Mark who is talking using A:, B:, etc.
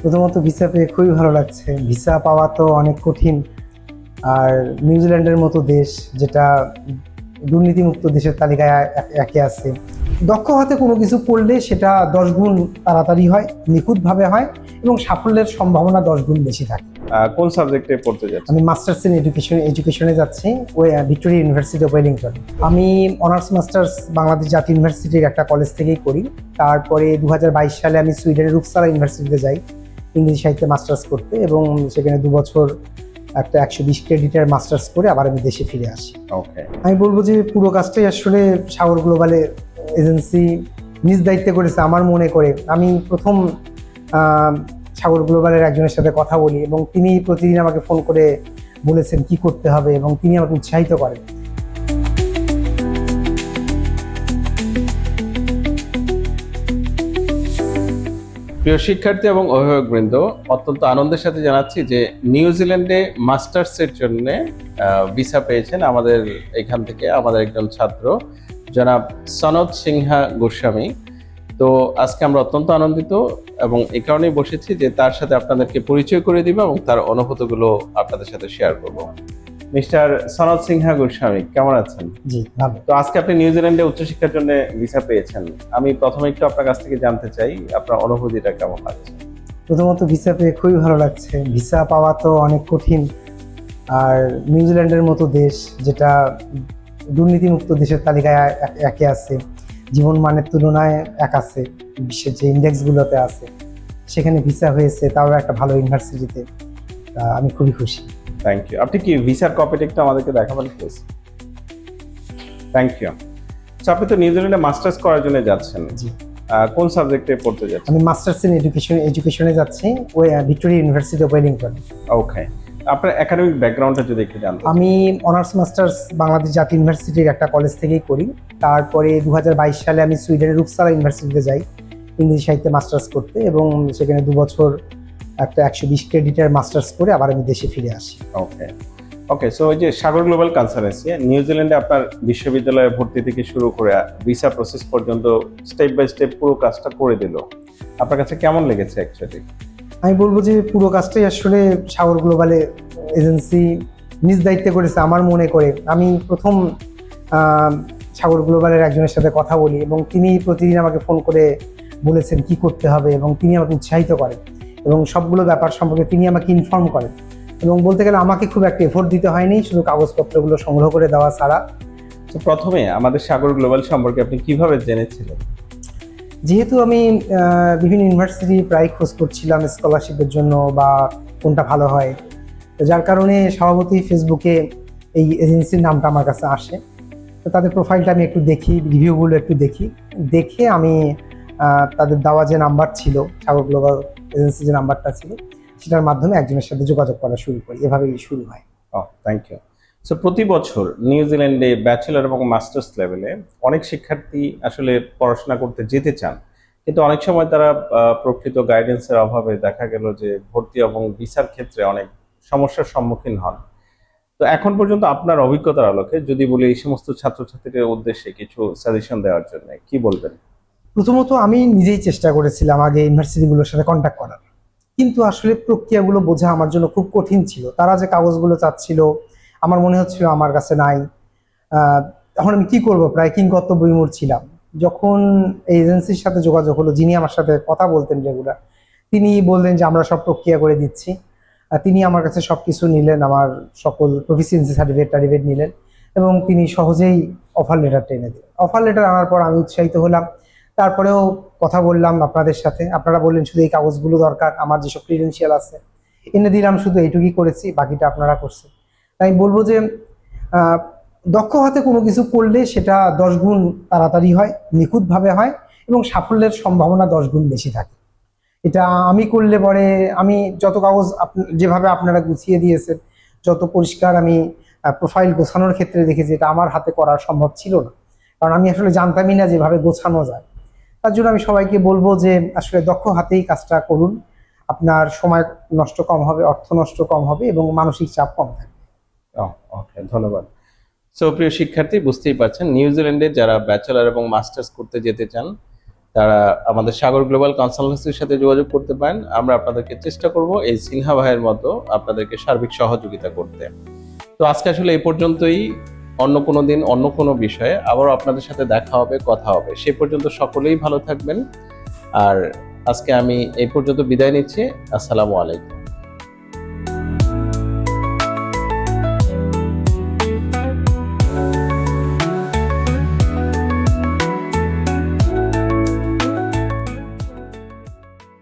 A: প্রথমত ভিসা পেয়ে খুবই ভালো লাগছে। ভিসা পাওয়া তো অনেক কঠিন। আর নিউজিল্যান্ডের মতো দেশ, যেটা দুর্নীতিমুক্ত দেশের তালিকায় একে আছে, দক্ষ হাতে কোনো কিছু করলে সেটা 10 গুণ তাড়াতাড়ি হয়, নিখুঁতভাবে হয় এবং সাফল্যের সম্ভাবনা 10 গুণ বেশি থাকে।
B: কোন সাবজেক্টে পড়তে যাচ্ছেন?
A: আমি মাস্টার্স ইন এডুকেশনে যাচ্ছি, ওই ভিক্টোরিয়া ইউনিভার্সিটি অফ ওয়েলিংটন। আমি অনার্স মাস্টার্স বাংলাদেশ জাতীয় ইউনিভার্সিটির একটা কলেজ থেকেই করি। তারপরে 2022 সালে আমি সুইডেনের রূপসালা ইউনিভার্সিটিতে যাই ইংরেজি সাহিত্যে মাস্টার্স করতে, এবং সেখানে 2 বছর একটা 120 ক্রেডিটের মাস্টার্স করে আবার আমি দেশে ফিরে আসি।
B: ওকে,
A: আমি বলবো যে পুরো কাজটাই আসলে সাগর গ্লোবালে এজেন্সি নিজ দায়িত্বে করেছে আমার মনে করে। আমি প্রথম সাগর গ্লোবালের একজনের সাথে কথা বলি এবং তিনি প্রতিদিন আমাকে ফোন করে বলেছেন কি করতে হবে এবং তিনি আমাকে উৎসাহিত করেন।
B: প্রিয় শিক্ষার্থী এবং অভিভাবকবৃন্দ, অত্যন্ত আনন্দের সাথে জানাচ্ছি যে নিউজিল্যান্ডে মাস্টার্সের জন্য ভিসা পেয়েছেন আমাদের এখান থেকে আমাদের একজন ছাত্র জনাব সনদ সিনহা গোস্বামী। তো আজকে আমরা অত্যন্ত আনন্দিত এবং এই কারণেই বসেছি যে তার সাথে আপনাদেরকে পরিচয় করে দিব এবং তার অনুভূতিগুলো আপনাদের সাথে শেয়ার করব। মিস্টার সনদ সিনহা গোস্বামী, কেমন আছেন?
A: জি, ভালো।
B: তো আজকে আপনি নিউজিল্যান্ডে উচ্চশিক্ষার জন্য ভিসা পেয়েছেন। আমি প্রথমে একটু আপনার কাছ থেকে জানতে চাই আপনার অনুভূতিটা কেমন লাগছে।
A: প্রথমত ভিসা পেয়ে খুবই ভালো লাগছে। ভিসা পাওয়া তো অনেক কঠিন। আর নিউজিল্যান্ডের মতো দেশ, যেটা দুর্নীতিমুক্ত দেশের তালিকায় একে আছে, জীবন মানের তুলনায় এক আছে, বিশ্বের যে ইন্ডেক্সগুলোতে আছে, সেখানে ভিসা হয়েছে, তাও একটা ভালো ইউনিভার্সিটিতে। আমি খুবই খুশি।
B: Thank you. আপনি কি ভিসার কপিটা একটু আমাদেরকে দেখাবেন প্লিজ? Thank you. তো আপনি তো নিউজিল্যান্ডে মাস্টার্স করার জন্য যাচ্ছেন।
A: জি,
B: কোন সাবজেক্টে পড়তে যাচ্ছেন?
A: আমি মাস্টার্স ইন এডুকেশনে যাচ্ছি, ওই ভিক্টোরিয়া ইউনিভার্সিটি অফ ওয়েলিংটন।
B: ওকে, আপনার একাডেমিক ব্যাকগ্রাউন্ডটা যদি একটু জানতে চাই।
A: আমি অনার্স মাস্টার্স বাংলাদেশ জাতীয় ইউনিভার্সিটির একটা কলেজ থেকেই করি। তারপরে 2022 সালে আমি সুইডেনের রূপসালা ইউনিভার্সিটিতে যাই ইংরেজি সাহিত্যে মাস্টার্স করতে, এবং সেখানে 2 বছর একটা 120 ক্রেডিটের মাস্টার্স করে আবার আমি দেশে ফিরে আসি।
B: ওকে ওকে, সো ওই যে সাগর গ্লোবাল কনসালটেন্সি নিউজিল্যান্ডে আপনার বিশ্ববিদ্যালয়ে ভর্তি থেকে শুরু করে ভিসা প্রসেস পর্যন্ত স্টেপ বাই স্টেপ পুরো কাজটা করে দিল। আপনার কাছে কেমন লেগেছে অ্যাকচুয়ালি?
A: আমি বলবো যে পুরো কাজটাই আসলে সাগর গ্লোবালে এজেন্সি নিজ দায়িত্বে করেছে আমার মনে করে। আমি প্রথম সাগর গ্লোবালের একজনের সাথে কথা বলি এবং তিনি প্রতিদিন আমাকে ফোন করে বলেছেন কি করতে হবে এবং তিনি আমাকে উৎসাহিত করেন এবং সবগুলো ব্যাপার সম্পর্কে তিনি আমাকে ইনফর্ম করেন। এবং বলতে গেলে আমাকে খুব একটা এফোর্ট দিতে হয়নি, শুধু কাগজপত্রগুলো সংগ্রহ করে দেওয়া ছাড়া।
B: তো প্রথমে আমাদের সাগর গ্লোবাল সম্পর্কে আপনি কিভাবে জেনেছিলেন?
A: যেহেতু আমি বিভিন্ন ইউনিভার্সিটি প্রায় খোঁজ করছিলাম স্কলারশিপের জন্য বা কোনটা ভালো হয়, তো যার কারণে স্বভাবতই ফেসবুকে এই এজেন্সির নামটা আমার কাছে আসে। তো তাদের প্রোফাইলটা আমি একটু দেখি, রিভিউগুলো একটু দেখি, দেখে আমি তাদের দেওয়া যে নাম্বার ছিল, সাগর গ্লোবাল এজেন্সি যে নাম্বারটা ছিল, সেটার মাধ্যমে একজনের সাথে যোগাযোগ করা শুরু করি। এভাবেই শুরু হয়।
B: Thank you. সো প্রতি বছর নিউজিল্যান্ডে ব্যাচেলর এবং মাস্টার্স লেভেলে অনেক শিক্ষার্থী আসলে পড়াশোনা করতে যেতে চান, কিন্তু অনেক সময় তারা প্রকৃত গাইডেন্সের অভাবে দেখা গেল যে ভর্তি এবং ভিসার ক্ষেত্রে অনেক সমস্যার সম্মুখীন হন। তো এখন পর্যন্ত আপনার অভিজ্ঞতার আলোকে যদি বলি এই সমস্ত ছাত্রছাত্রীদের উদ্দেশ্যে কিছু সাজেশন দেওয়ার জন্য কি বলবেন?
A: প্রথমত আমি নিজেই চেষ্টা করেছিলাম আগে ইউনিভার্সিটিগুলোর সাথে কন্ট্যাক্ট করার, কিন্তু আসলে প্রক্রিয়াগুলো বোঝা আমার জন্য খুব কঠিন ছিল। তারা যে কাগজগুলো চাচ্ছিল আমার মনে হচ্ছিল আমার কাছে নাই। তখন আমি কি করব, প্রায় কিংকর্তব্য বিমূঢ় ছিলাম। যখন এই এজেন্সির সাথে যোগাযোগ হলো, যিনি আমার সাথে কথা বলতেন রেগুলার, তিনি বললেন যে আমরা সব প্রক্রিয়া করে দিচ্ছি। তিনি আমার কাছে সব কিছু নিলেন, আমার সকল প্রফিসিয়েন্সি সার্টিফিকেট নিলেন এবং তিনি সহজেই অফার লেটার টেনে দিলেন। অফার লেটার আনার পর আমি উৎসাহিত হলাম। তারপরেও কথা বললাম আপনাদের সাথে, আপনারা বললেন শুধু এই কাগজগুলো দরকার, আমার যেসব ক্রিডেন্সিয়াল আছে এনে দিলাম, শুধু এইটুকুই করেছি, বাকিটা আপনারা করছেন। তাই আমি বলবো যে দক্ষ হাতে কোনো কিছু করলে সেটা 10 গুণ তাড়াতাড়ি হয়, নিখুঁতভাবে হয় এবং সাফল্যের সম্ভাবনা 10 গুণ বেশি থাকে। এটা আমি করলে পরে আমি যত কাগজ যেভাবে আপনারা গুছিয়ে দিয়েছেন, যত পরিষ্কার আমি প্রোফাইল গোছানোর ক্ষেত্রে দেখেছি, এটা আমার হাতে করা সম্ভব ছিল না, কারণ আমি আসলে জানতামই না যেভাবে গোছানো যায়। তার জন্য আমি সবাইকে বলবো যে আসলে দক্ষ হাতেই কাজটা করুন, আপনার সময় নষ্ট কম হবে, অর্থ নষ্ট কম হবে এবং মানসিক চাপ কম থাকবে।
B: ওকে, ধন্যবাদ। সো প্রিয় শিক্ষার্থী, বুঝতেই পারছেন নিউজিল্যান্ডে যারা ব্যাচেলর এবং মাস্টার্স করতে যেতে চান তারা আমাদের সাগর গ্লোবাল কনসালটেন্সির সাথে যোগাযোগ করতে পারেন। আমরা আপনাদেরকে চেষ্টা করব এই সিনহা ভাইয়ের মতো আপনাদেরকে সার্বিক সহযোগিতা করতে। তো আজকে আসলে এই পর্যন্তই। অন্য কোনো দিন অন্য কোনো বিষয়ে আবারও আপনাদের সাথে দেখা হবে, কথা হবে। সে পর্যন্ত সকলেই ভালো থাকবেন। আর আজকে আমি এই পর্যন্ত বিদায় নিচ্ছি। আসসালামু আলাইকুম।